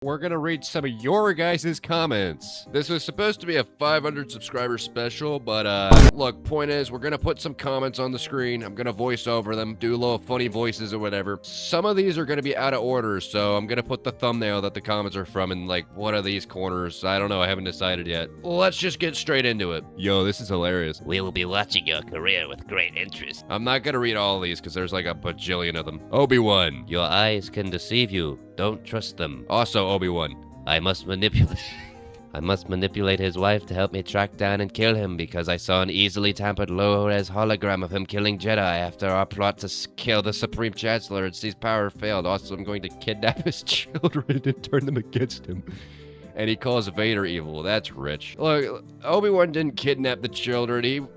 We're gonna read some of your guys' comments. This was supposed to be a 500 subscriber special, but look, point is, we're gonna put some comments on the screen. I'm gonna voice over them, do little funny voices or whatever. Some of these are gonna be out of order, so I'm gonna put the thumbnail that the comments are from in like one of these corners. I don't know, I haven't decided yet. Let's just get straight into it. Yo, this is hilarious. We will be watching your career with great interest. I'm not gonna read all of these because there's like a bajillion of them. Obi-Wan. Your eyes can deceive you. Don't trust them. Also Obi-Wan. I must manipulate his wife to help me track down and kill him because I saw an easily tampered low-res hologram of him killing Jedi after our plot to kill the Supreme Chancellor and seize power failed. Also, I'm going to kidnap his children and turn them against him. And he calls Vader evil. That's rich. Look, Obi-Wan didn't kidnap the children.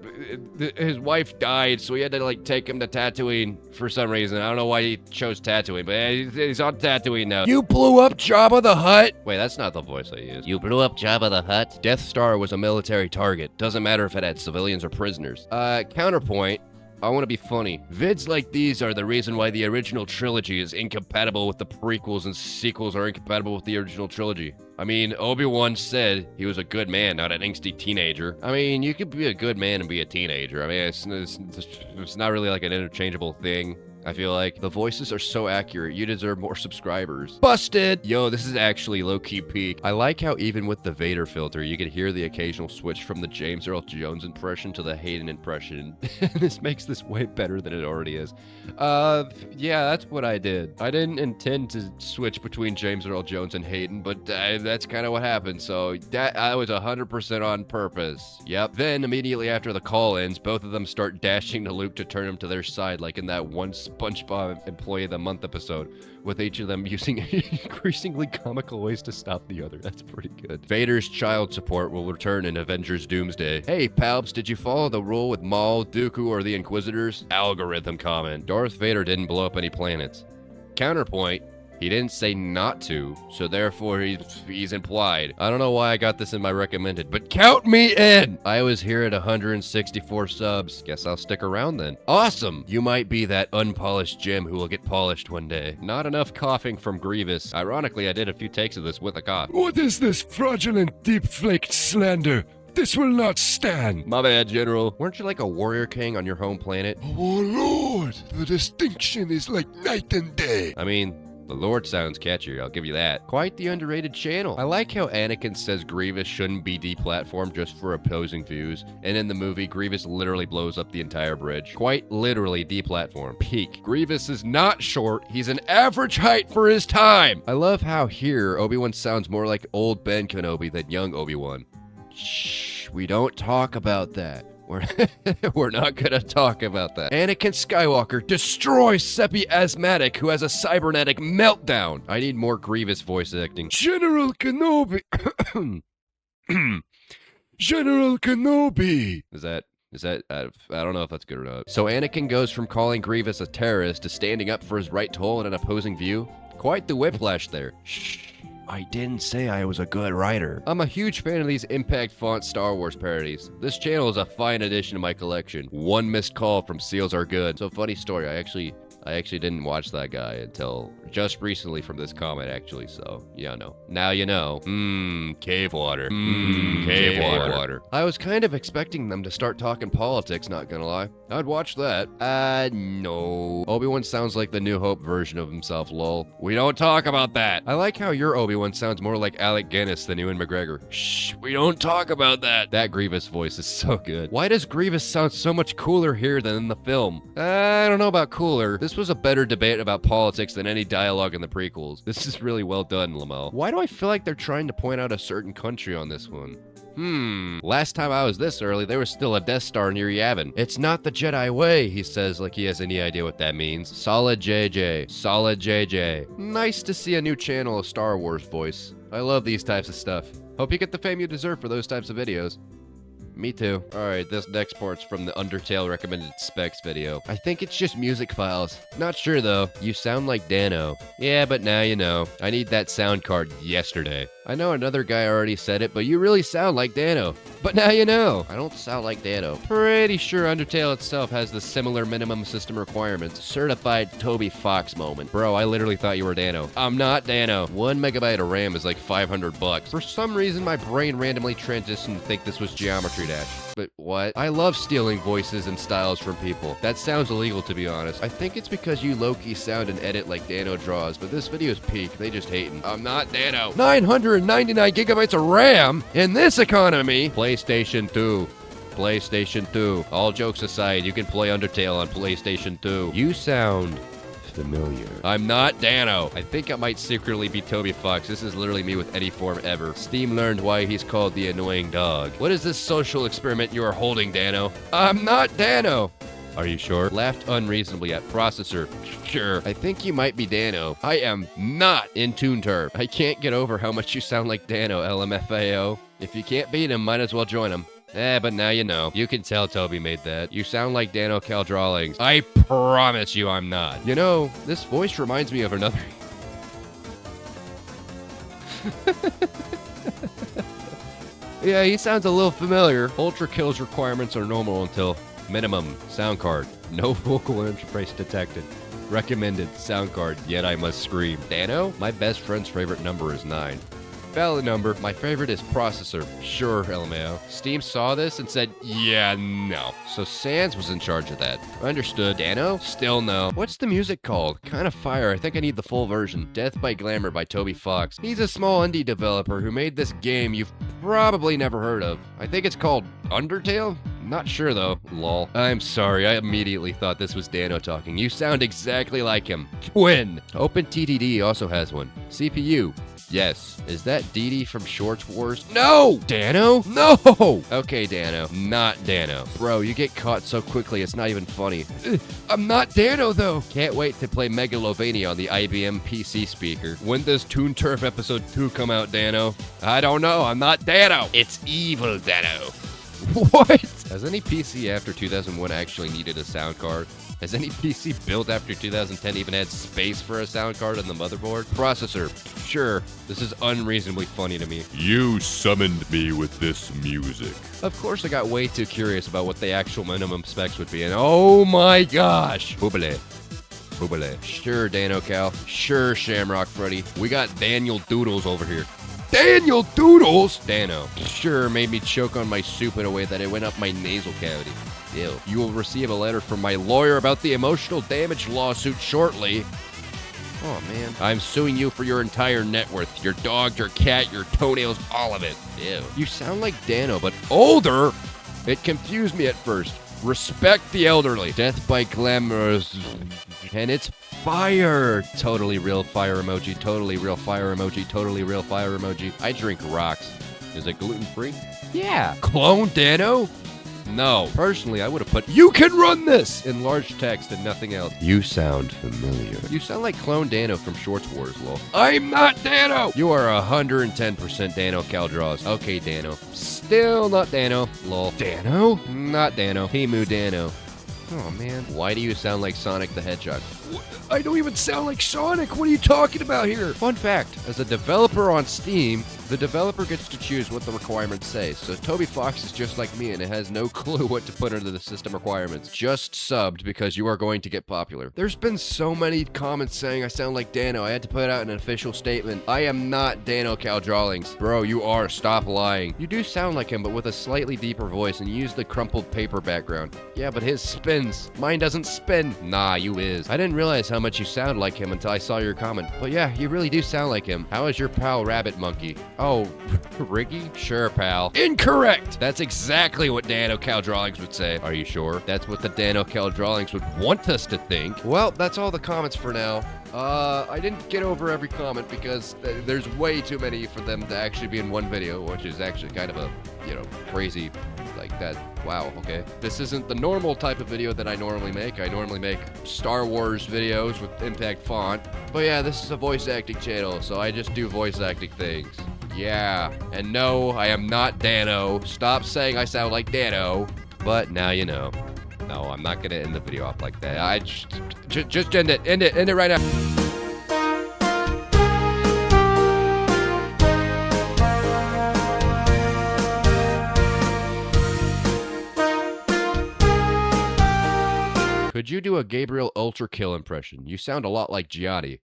His wife died, so he had to like take him to Tatooine for some reason. I don't know why he chose Tatooine, but he's on Tatooine now. You blew up Jabba the Hutt? Wait, that's not the voice I used. You blew up Jabba the Hutt? Death Star was a military target. Doesn't matter if it had civilians or prisoners. Counterpoint. I want to be funny. Vids like these are the reason why the original trilogy is incompatible with the prequels and sequels are incompatible with the original trilogy. I mean, Obi-Wan said he was a good man, not an angsty teenager. I mean, you could be a good man and be a teenager. I mean, it's not really like an interchangeable thing. I feel like the voices are so accurate. You deserve more subscribers. Busted! Yo, this is actually low-key peak. I like how even with the Vader filter, you can hear the occasional switch from the James Earl Jones impression to the Hayden impression. This makes this way better than it already is. Yeah, that's what I did. I didn't intend to switch between James Earl Jones and Hayden, but that's kind of what happened. So that I was 100% on purpose. Yep. Then immediately after the call ends, both of them start dashing to Luke to turn him to their side, like in that one SpongeBob Employee of the Month episode, with each of them using increasingly comical ways to stop the other. That's pretty good. Vader's child support will return in Avengers Doomsday. Hey, Palps, did you follow the rule with Maul, Dooku, or the Inquisitors? Algorithm comment. Darth Vader didn't blow up any planets. Counterpoint. He didn't say not to, so therefore he's implied. I don't know why I got this in my recommended, but count me in! I was here at 164 subs. Guess I'll stick around then. Awesome! You might be that unpolished gem who will get polished one day. Not enough coughing from Grievous. Ironically, I did a few takes of this with a cough. What is this fraudulent, deep-flaked slander? This will not stand. My bad, General. Weren't you like a warrior king on your home planet? Oh, Lord! The distinction is like night and day. I mean, the Lord sounds catchier, I'll give you that. Quite the underrated channel. I like how Anakin says Grievous shouldn't be deplatformed just for opposing views, and in the movie, Grievous literally blows up the entire bridge. Quite literally deplatformed. Peak. Grievous is not short, he's an average height for his time! I love how here, Obi-Wan sounds more like old Ben Kenobi than young Obi-Wan. Shh, we don't talk about that. We're not gonna talk about that. Anakin Skywalker destroys Seppi Asthmatic, who has a cybernetic meltdown. I need more Grievous voice acting. General Kenobi. General Kenobi. Is that, I don't know if that's good or not. So Anakin goes from calling Grievous a terrorist to standing up for his right to hold an opposing view. Quite the whiplash there. Shh. I didn't say I was a good writer. I'm a huge fan of these impact font Star Wars parodies. This channel is a fine addition to my collection. One missed call from Seals Are Good. So funny story, I actually didn't watch that guy until just recently from this comment, actually, so yeah, no. Now you know. Cave water. Cave water. I was kind of expecting them to start talking politics, not gonna lie. I'd watch that. No. Obi-Wan sounds like the New Hope version of himself, lol. We don't talk about that. I like how your Obi-Wan sounds more like Alec Guinness than Ewan McGregor. Shh, we don't talk about that. That Grievous voice is so good. Why does Grievous sound so much cooler here than in the film? I don't know about cooler. This was a better debate about politics than any dialogue in the prequels. This is really well done, Lamel. Why do I feel like they're trying to point out a certain country on this one? Last time I was this early, there was still a Death Star near Yavin. It's not the Jedi way, he says like he has any idea what that means. Solid JJ. Solid JJ. Nice to see a new channel of Star Wars voice. I love these types of stuff. Hope you get the fame you deserve for those types of videos. Me too. Alright, this next part's from the Undertale recommended specs video. I think it's just music files. Not sure though. You sound like Danno. Yeah, but now you know. I need that sound card yesterday. I know another guy already said it, but you really sound like Danno. But now you know. I don't sound like Danno. Pretty sure Undertale itself has the similar minimum system requirements. Certified Toby Fox moment. Bro, I literally thought you were Danno. I'm not Danno. 1 megabyte of RAM is like $500. For some reason, my brain randomly transitioned to think this was Geometry Dash. But what? I love stealing voices and styles from people. That sounds illegal, to be honest. I think it's because you low-key sound and edit like Danno draws, but this video's peak. They just hating. I'm not Danno. 999 gigabytes of RAM in this economy. PlayStation 2. PlayStation 2. All jokes aside, you can play Undertale on PlayStation 2. You sound familiar. I'm not Danno. I think I might secretly be Toby Fox. This is literally me with any form ever. Steam learned why he's called the annoying dog. What is this social experiment you are holding, Danno? I'm not Danno. Are you sure? Laughed unreasonably at processor. Sure. I think you might be Danno. I am not in TuneTurf. I can't get over how much you sound like Danno, LMFAO. If you can't beat him, might as well join him. But now you know. You can tell Toby made that. You sound like Danno Caldrawlings. I promise you I'm not. You know, this voice reminds me of another... Yeah, he sounds a little familiar. Ultra kills requirements are normal until minimum sound card. No vocal interface detected. Recommended sound card, yet I must scream. Danno? My best friend's favorite number is 9. Valid number. My favorite is processor. Sure, LMAO. Steam saw this and said, yeah, no. So Sans was in charge of that. Understood. Danno? Still no. What's the music called? Kind of fire. I think I need the full version. Death by Glamour by Toby Fox. He's a small indie developer who made this game you've probably never heard of. I think it's called Undertale? Not sure though. Lol. I'm sorry, I immediately thought this was Danno talking. You sound exactly like him. Twin! OpenTTD also has one. CPU. Yes. Is that Dee Dee from Shorts Wars? No! Danno? No! Okay, Danno. Not Danno. Bro, you get caught so quickly, it's not even funny. I'm not Danno, though. Can't wait to play Megalovania on the IBM PC speaker. When does TuneTurf Episode 2 come out, Danno? I don't know. I'm not Danno. It's evil Danno. What? Has any PC after 2001 actually needed a sound card? Has any PC built after 2010 even had space for a sound card on the motherboard? Processor. Sure. This is unreasonably funny to me. You summoned me with this music. Of course I got way too curious about what the actual minimum specs would be, and oh my gosh! Boobale. Boobale. Sure, Danno Cal. Sure, Shamrock Freddy. We got Daniel Doodles over here. Daniel Doodles? Danno. Sure made me choke on my soup in a way that it went up my nasal cavity. Ew. You will receive a letter from my lawyer about the emotional damage lawsuit shortly. Oh, man. I'm suing you for your entire net worth. Your dog, your cat, your toenails, all of it. Ew. You sound like Danno, but older? It confused me at first. Respect the elderly. Death by Glamorous. And it's fire. Totally real fire emoji. Totally real fire emoji. Totally real fire emoji. I drink rocks. Is it gluten-free? Yeah. Clone Danno? No. Personally, I would have put, you can run this! In large text and nothing else. You sound familiar. You sound like Clone Danno from Shorts Wars, lol. I'm not Danno! You are 110% Danno Caldraws. Okay, Danno. Still not Danno, lol. Danno? Not Danno. Timu Danno. Oh, man. Why do you sound like Sonic the Hedgehog? I don't even sound like Sonic. What are you talking about here? Fun fact, as a developer on Steam, the developer gets to choose what the requirements say. So Toby Fox is just like me and it has no clue what to put under the system requirements. Just subbed because you are going to get popular. There's been so many comments saying I sound like Danno. I had to put out an official statement. I am not Danno Caldrawlings. Bro, you are. Stop lying. You do sound like him, but with a slightly deeper voice and use the crumpled paper background. Yeah, but his spins. Mine doesn't spin. Nah, you is. I didn't realize how much you sound like him until I saw your comment. But yeah, you really do sound like him. How is your pal Rabbit Monkey? Oh, Riggy? Sure, pal. Incorrect! That's exactly what Danno Caldrawlings would say. Are you sure? That's what the Danno Caldrawlings would want us to think. Well, that's all the comments for now. I didn't get over every comment because there's way too many for them to actually be in one video, which is actually kind of a, crazy like that. Wow, okay. This isn't the normal type of video that I normally make. I normally make Star Wars videos with impact font. But yeah, this is a voice acting channel, so I just do voice acting things. Yeah, and no, I am not Danno. Stop saying I sound like Danno. But now you know. No, I'm not gonna end the video off like that. I just end it right now. Could you do a Gabriel Ultra Kill impression? You sound a lot like Gianni.